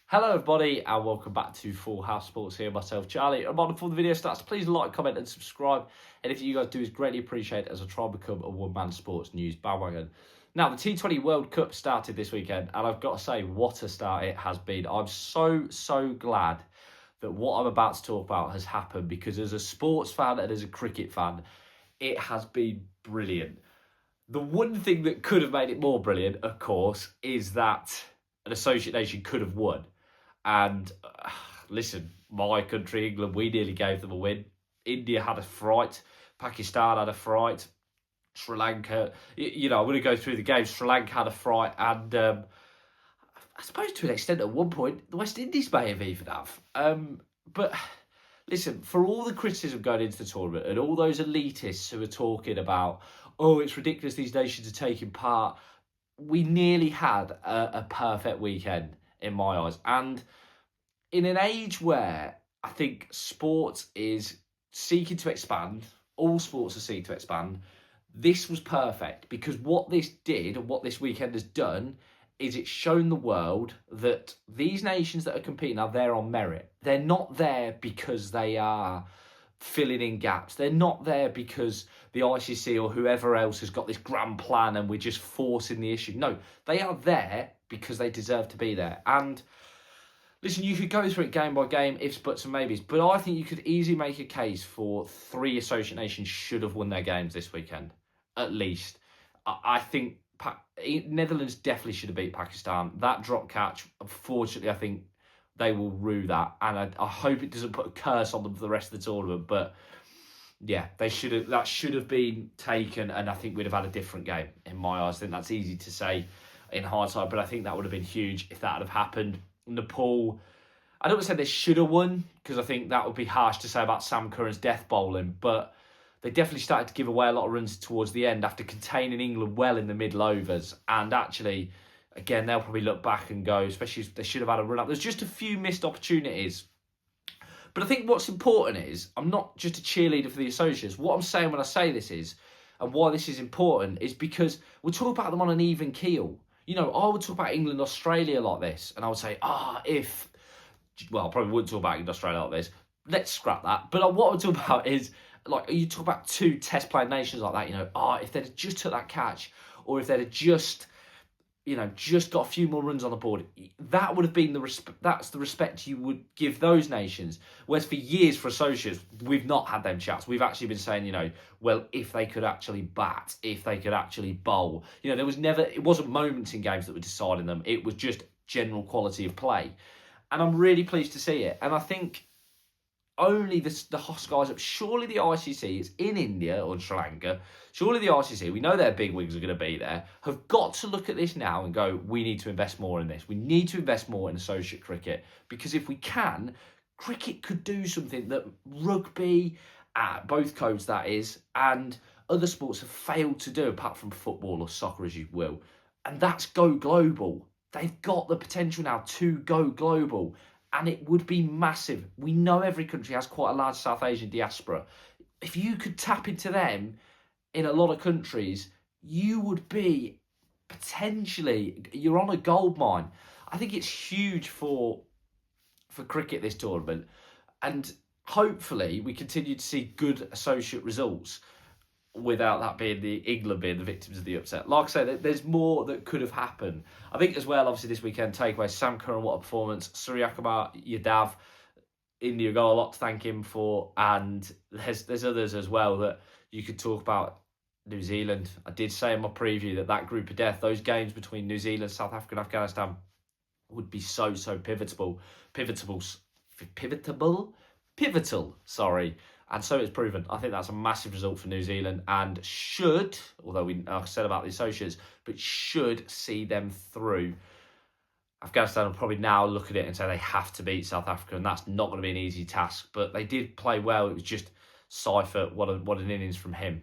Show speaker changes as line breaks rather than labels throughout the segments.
Hello everybody and welcome back to Full House Sports here, myself Charlie. And before the video starts, please like, comment and subscribe. Anything you guys do is greatly appreciated as I try and become a one-man sports news bandwagon. Now, the T20 World Cup started this weekend and I've got to say, what a start it has been. I'm so glad that what I'm about to talk about has happened because as a sports fan and as a cricket fan, it has been brilliant. The one thing that could have made it more brilliant, of course, is that an associate nation could have won. And listen, my country, England, we nearly gave them a win. India had a fright. Pakistan had a fright. Sri Lanka, I'm going to go through the games. Sri Lanka had a fright. And I suppose to an extent at one point, the West Indies may have even have. But listen, for all the criticism going into the tournament and all those elitists who are talking about, oh, it's ridiculous these nations are taking part, we nearly had a perfect weekend in my eyes. And in an age where I think sports is seeking to expand, all sports are seeking to expand, this was perfect because what this did and what this weekend has done is it's shown the world that these nations that are competing are there on merit. They're not there because they are filling in gaps. They're not there because the ICC or whoever else has got this grand plan and we're just forcing the issue. No, they are there because they deserve to be there. And listen, you could go through it game by game, ifs, buts and maybes, but I think you could easily make a case for 3 associate nations should have won their games this weekend, at least. I think Netherlands definitely should have beat Pakistan. That drop catch, unfortunately, I think they will rue that, and I hope it doesn't put a curse on them for the rest of the tournament. But yeah, that should have been taken, and I think we'd have had a different game in my eyes. I think that's easy to say in hindsight, but I think that would have been huge if that had have happened. Nepal, I don't want to say they should have won because I think that would be harsh to say about Sam Curran's death bowling, but they definitely started to give away a lot of runs towards the end after containing England well in the middle overs. And actually, again, they'll probably look back and go, especially if they should have had a run up. There's just a few missed opportunities. But I think what's important is, I'm not just a cheerleader for the associates. What I'm saying when I say this is, and why this is important, is because we'll talk about them on an even keel. I would talk about England, Australia like this, and I would say, I probably wouldn't talk about England, Australia like this. Let's scrap that. But what I would talk about is, like, you talk about 2 test-playing nations like that, if they'd have just took that catch, or if they'd have just got a few more runs on the board, that would have been that's the respect you would give those nations. Whereas for years, for associates, we've not had them chats. We've actually been saying, if they could actually bat, if they could actually bowl. It wasn't moments in games that were deciding them. It was just general quality of play. And I'm really pleased to see it. And I think only the host guys up. Surely the ICC is in India or Sri Lanka. Surely the ICC, we know their big wigs are going to be there, have got to look at this now and go, we need to invest more in this. We need to invest more in associate cricket because if we can, cricket could do something that rugby, both codes that is, and other sports have failed to do apart from football or soccer, as you will. And that's go global. They've got the potential now to go global. And it would be massive. We know every country has quite a large South Asian diaspora. If you could tap into them in a lot of countries, you would be you're on a gold mine. I think it's huge for cricket, this tournament. And hopefully we continue to see good associate results without that being England being the victims of the upset. Like I say, there's more that could have happened. I think as well, obviously this weekend, takeaway, Sam Curran, what a performance. Suryakumar Yadav, India got a lot to thank him for. And there's others as well that you could talk about. New Zealand, I did say in my preview that group of death, those games between New Zealand, South Africa and Afghanistan would be so pivotal, sorry. And so it's proven. I think that's a massive result for New Zealand and should, although like I said about the associates, but should see them through. Afghanistan will probably now look at it and say they have to beat South Africa, and that's not going to be an easy task. But they did play well. It was just Seifert, what an innings from him.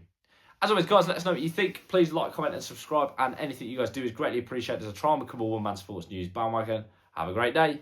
As always, guys, let us know what you think. Please like, comment and subscribe. And anything you guys do is greatly appreciated as I try and become a one-man sports news bandwagon. Have a great day.